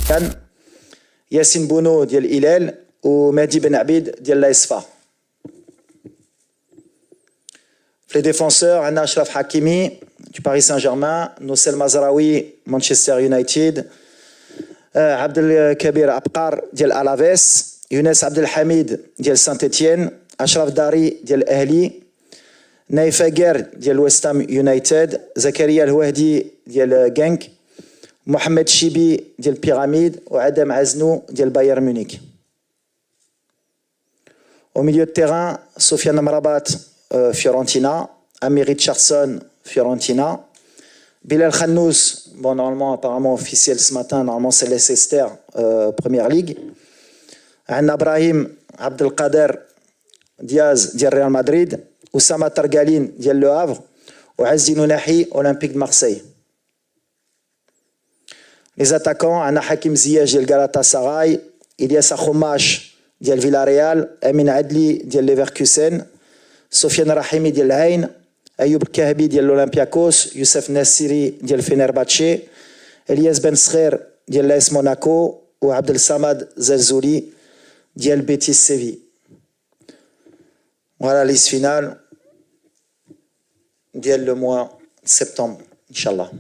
كان ياسين بونو ديال الهلال ومهدي بن عبيد ديال لا إصفا. في لي ديفونسور عندنا أشرف حكيمي du Paris Saint-Germain, Noussel Mazraoui, Manchester United, Abdel Kabir Abkar, Diel Alaves, Younes Abdel Hamid, Diel Saint-Etienne, Ashraf Dari, Diel Ahli, Naïf Aguer, Diel West Ham United, Zakaria El-Wahdi, Diel Genk, Mohamed Chibi, Diel Pyramide, ou Adam Aznou, Diel Bayern Munich. Au milieu de terrain, Sofiane Amrabat, Fiorentina, Amir Richardson, Fiorentina, Bilal Khannous, bon normalement apparemment officiel ce matin, normalement c'est Leicester, Première Ligue. Anna Ibrahim Abdelkader Diaz du Real Madrid, Oussama Targalin du Le Havre, ou Azzi Nounahi, Olympique de Marseille. Les attaquants, Anna Hakim Ziyech du Galatasaray, Ilyas Akhomash du Villarreal, Amin Adli du Leverkusen, Sofiane Rahimi du Hain, Ayoub Kahabi de l'Olympiakos, Youssef Nassiri de Fenerbahçe, Elias Ben Srer de l'AS Monaco ou Abdel Samad Zelzouli de Betis Séville. Voilà la liste finale ديال le mois de septembre, Inch'Allah.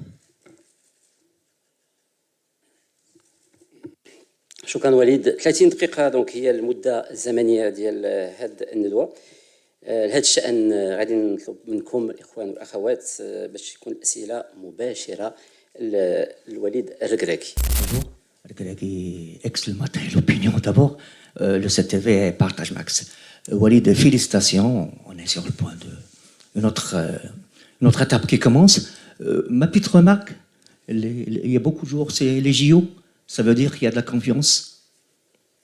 شكرا وليد. 30 دقيقة دونك هي المدة الزمنية ديال هاد الندوة. لهذا الشأن غادي نطلب منكم الإخوان والأخوات باش يكون أسئلة مباشرة للوليد الركراكي. Regragui, excellent matin, l'opinion d'abord. Le CTV partage max. Walid, félicitations. On est sur le point de notre étape qui commence. Ma petite remarque, il y a beaucoup de jours, c'est les JO. Ça veut dire qu'il y a de la confiance.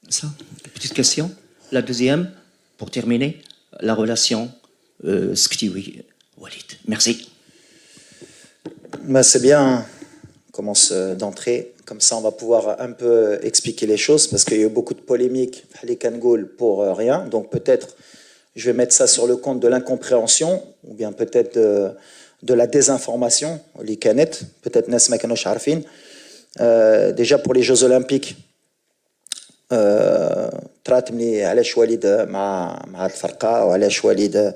Ça, petite question. La deuxième, pour terminer, la relation Sktiwi-Walid. Merci. Ben, c'est bien. On commence d'entrée. Comme ça, on va pouvoir un peu expliquer les choses parce qu'il y a eu beaucoup de polémiques pour rien. Donc peut-être, je vais mettre ça sur le compte de l'incompréhension ou bien peut-être de la désinformation. Peut-être Nesma Kanosh Arfin. Déjà pour les Jeux Olympiques, تراتمني علاش وليد مع الفرقه وعلاش وليد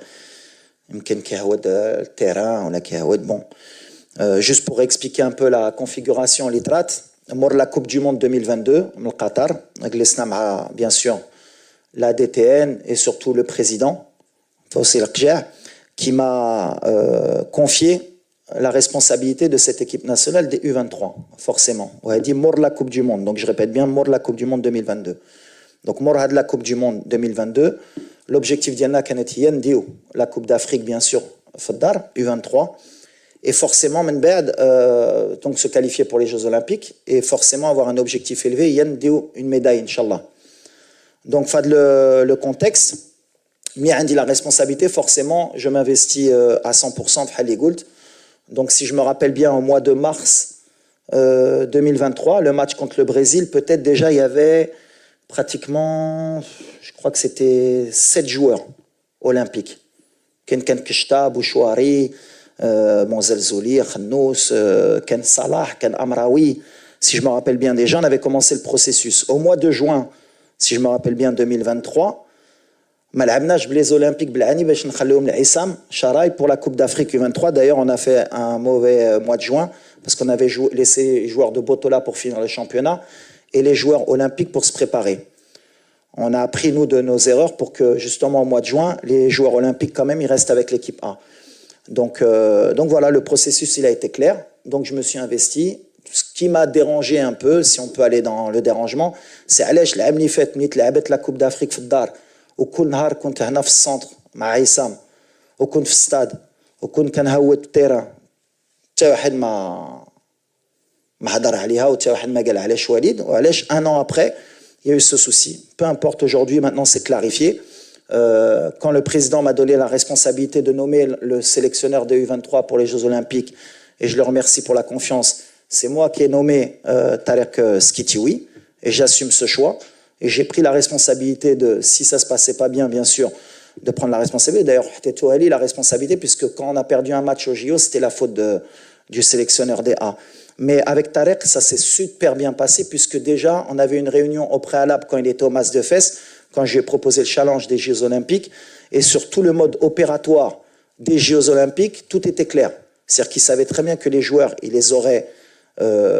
يمكن كيهود التيران ولا كيهود بون juste pour expliquer un peu la configuration اللي طرات مور la Coupe du Monde 2022 من قطر جلسنا مع bien sûr la DTN et surtout le président Fawzi Al-Qja qui m'a confié la responsabilité de cette équipe nationale des U23, forcément. On a dit mort la Coupe du Monde, donc je répète bien, mort la Coupe du Monde 2022. Donc mort de la Coupe du Monde 2022, l'objectif d'Yanna Kanetiyen Dio, la Coupe d'Afrique bien sûr, Faddar, U23, et forcément donc se qualifier pour les Jeux Olympiques, et forcément avoir un objectif élevé, Yann Dio, une médaille, Inch'Allah. Donc fad le contexte, Mia dit la responsabilité, forcément, je m'investis à 100% de Hali Gould. Donc, si je me rappelle bien, au mois de mars 2023, le match contre le Brésil, peut-être déjà il y avait pratiquement, je crois que c'était 7 joueurs olympiques. Ken Kishta, Bouchouari, Zelzouli, Khannous, Ken Salah, Ken Amraoui. Si je me rappelle bien déjà, on avait commencé le processus. Au mois de juin, si je me rappelle bien, 2023, ما لعبناش بليز اولمبيك بالعاني باش نخليهم لعصام شراي pour la Coupe d'Afrique U23. D'ailleurs, on a fait un mauvais mois de juin parce qu'on avait laissé les joueurs de Botola pour finir le championnat et les joueurs olympiques pour se préparer. On a appris, nous, de nos erreurs pour que, justement, au mois de juin, les joueurs olympiques, quand même, ils restent avec l'équipe A. Donc voilà, le processus, il a été clair. Donc, je me suis investi. Ce qui m'a dérangé un peu, si on peut aller dans le dérangement, c'est علاش العام اللي فات ملي تلعبت la Coupe d'Afrique في الدار وكل نهار كنت هنا في السنتر مع عصام وكنت في الستاد وكنت كنهود التيران حتى واحد ما هضر عليها وحتى واحد ما قال علاش وليد وعلاش un an après il y a eu ce souci. Peu importe, aujourd'hui, maintenant c'est clarifié. Quand le président m'a donné la responsabilité de nommer le sélectionneur des U23 pour les Jeux Olympiques, et je le remercie pour la confiance, c'est moi qui ai nommé Tarek Skitiwi, et j'assume ce choix. Et j'ai pris la responsabilité de, si ça ne se passait pas bien, bien sûr, de prendre la responsabilité. D'ailleurs, Teto Ali, la responsabilité, puisque quand on a perdu un match au JO, c'était la faute du sélectionneur des A. Mais avec Tarek, ça s'est super bien passé puisque déjà, on avait une réunion au préalable quand il était au Mas de Fès, quand je lui ai proposé le challenge des Jeux Olympiques. Et sur tout le mode opératoire des Jeux Olympiques, tout était clair. C'est-à-dire qu'il savait très bien que les joueurs, il les aurait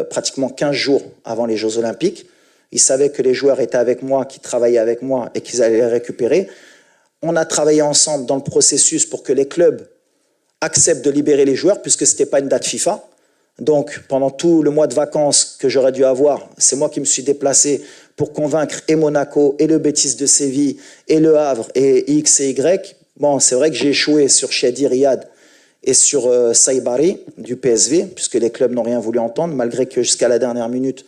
pratiquement 15 jours avant les Jeux Olympiques. Il savait que les joueurs étaient avec moi, qu'ils travaillaient avec moi et qu'ils allaient les récupérer. On a travaillé ensemble dans le processus pour que les clubs acceptent de libérer les joueurs puisque ce n'était pas une date FIFA. Donc, pendant tout le mois de vacances que j'aurais dû avoir, c'est moi qui me suis déplacé pour convaincre et Monaco, et le Betis de Séville, et le Havre, et X et Y. Bon, c'est vrai que j'ai échoué sur Shadi Riyad et sur Saïbari du PSV, puisque les clubs n'ont rien voulu entendre, malgré que jusqu'à la dernière minute,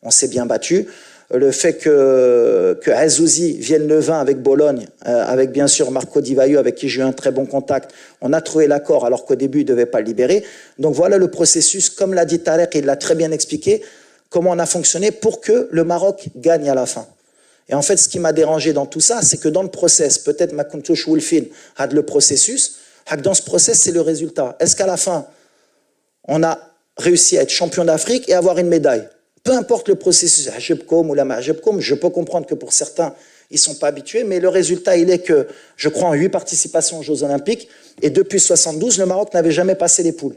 on s'est bien battu. Le fait que Azouzi vienne le 20 avec Bologne, avec bien sûr Marco Di Vaio, avec qui j'ai eu un très bon contact, on a trouvé l'accord alors qu'au début, il ne devait pas le libérer. Donc voilà le processus, comme l'a dit Tarek, il l'a très bien expliqué, comment on a fonctionné pour que le Maroc gagne à la fin. Et en fait, ce qui m'a dérangé dans tout ça, c'est que dans le process, peut-être ma Kuntouch Wolfin a le processus, dans ce process, c'est le résultat. Est-ce qu'à la fin, on a réussi à être champion d'Afrique et avoir une médaille? Peu importe le processus, Ajebkom ou la Majebkom, je peux comprendre que pour certains, ils ne sont pas habitués, mais le résultat, il est que, je crois, en 8 participations aux Jeux Olympiques, et depuis 72, le Maroc n'avait jamais passé les poules.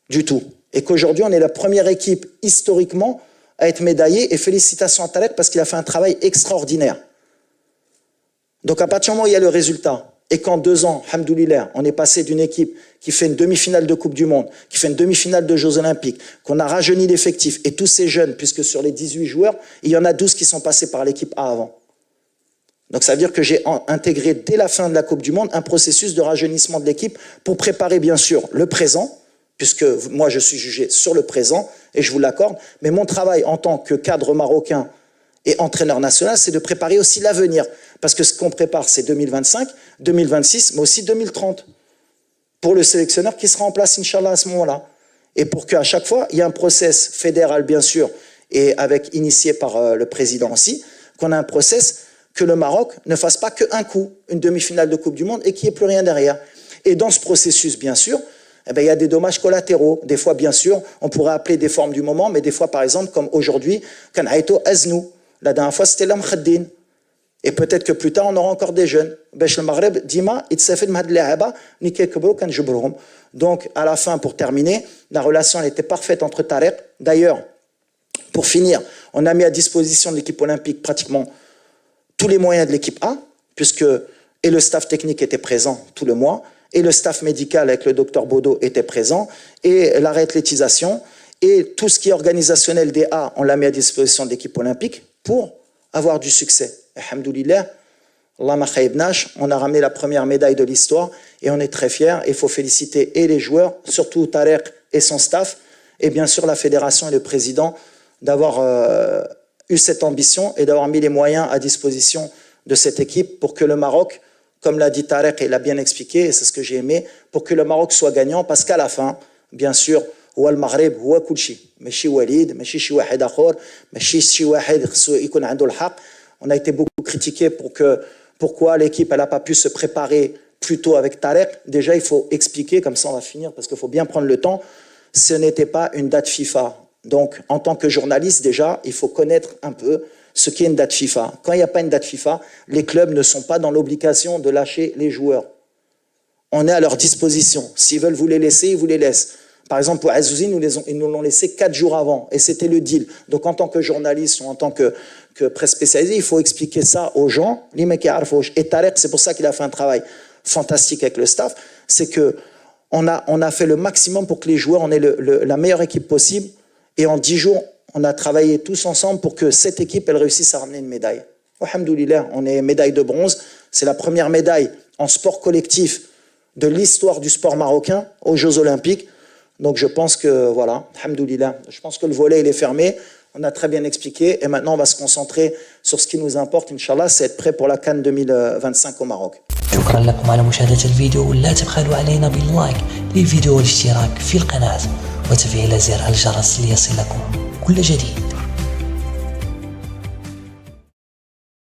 Du tout. Et qu'aujourd'hui, on est la première équipe, historiquement, à être médaillée, et félicitations à Tarek parce qu'il a fait un travail extraordinaire. Donc, à partir du moment où il y a le résultat, et qu'en 2 ans, alhamdoulilah, on est passé d'une équipe qui fait une demi-finale de Coupe du Monde, qui fait une demi-finale de Jeux Olympiques, qu'on a rajeuni l'effectif, et tous ces jeunes, puisque sur les 18 joueurs, il y en a 12 qui sont passés par l'équipe A avant. Donc ça veut dire que j'ai intégré dès la fin de la Coupe du Monde un processus de rajeunissement de l'équipe pour préparer bien sûr le présent, puisque moi je suis jugé sur le présent, et je vous l'accorde, mais mon travail en tant que cadre marocain et entraîneur national, c'est de préparer aussi l'avenir. Parce que ce qu'on prépare, c'est 2025, 2026, mais aussi 2030. Pour le sélectionneur qui sera en place, Inch'Allah, à ce moment-là. Et pour qu'à chaque fois, il y ait un process fédéral, bien sûr, et initié par le président aussi, qu'on a un process que le Maroc ne fasse pas qu'un coup, une demi-finale de Coupe du Monde, et qu'il n'y ait plus rien derrière. Et dans ce processus, bien sûr, eh bien, il y a des dommages collatéraux. Des fois, bien sûr, on pourrait appeler des formes du moment, mais des fois, par exemple, comme aujourd'hui, Kanhaïto Aznou. La dernière fois, c'était l'Amkhaddin. Et peut-être que plus tard, on aura encore des jeunes. Donc, à la fin, pour terminer, la relation elle était parfaite entre Tarek. D'ailleurs, pour finir, on a mis à disposition de l'équipe olympique pratiquement tous les moyens de l'équipe A, puisque et le staff technique était présent tout le mois, et le staff médical avec le docteur Bodo était présent, et la réathlétisation, et tout ce qui est organisationnel des A, on l'a mis à disposition de l'équipe olympique pour avoir du succès. Alhamdoulilah, Allah ma khaybnash, on a ramené la première médaille de l'histoire et on est très fiers. Il faut féliciter et les joueurs, surtout Tarek et son staff, et bien sûr la fédération et le président d'avoir eu cette ambition et d'avoir mis les moyens à disposition de cette équipe pour que le Maroc, comme l'a dit Tarek et l'a bien expliqué, et c'est ce que j'ai aimé, pour que le Maroc soit gagnant, parce qu'à la fin, bien sûr, هو المغرب هو كل شيء ماشي وليد ماشي شي واحد اخر ماشي شي واحد خصو يكون عنده الحق. On a été beaucoup critiqué pourquoi l'équipe elle n'a pas pu se préparer plus tôt avec Tarek. Déjà il faut expliquer, comme ça on va finir parce qu'il faut bien prendre le temps, ce n'était pas une date FIFA. Donc en tant que journaliste déjà il faut connaître un peu ce qu'est une date FIFA. Quand il n'y a pas une date FIFA, les clubs ne sont pas dans l'obligation de lâcher les joueurs. On est à leur disposition. S'ils veulent vous les laisser, ils vous les laissent. Par exemple, pour Azouzi, ils nous l'ont laissé 4 jours avant, et c'était le deal. Donc, en tant que journaliste ou en tant que presse spécialisée, il faut expliquer ça aux gens. Et Tarek, c'est pour ça qu'il a fait un travail fantastique avec le staff, c'est que on a fait le maximum pour que les joueurs, on ait la meilleure équipe possible, et en 10 jours, on a travaillé tous ensemble pour que cette équipe, elle réussisse à ramener une médaille. Alhamdoulilah, on est médaille de bronze. C'est la première médaille en sport collectif de l'histoire du sport marocain aux Jeux Olympiques. Donc je pense que, voilà, alhamdoulilah, je pense que le volet il est fermé, on a très bien expliqué, et maintenant on va se concentrer sur ce qui nous importe, Inch'Allah, c'est être prêt pour la CAN 2025 au Maroc. شكرا لكم على مشاهدة الفيديو، ولا تبخلوا علينا باللايك للفيديو والاشتراك في القناة وتفعيل زر الجرس ليصلكم كل جديد.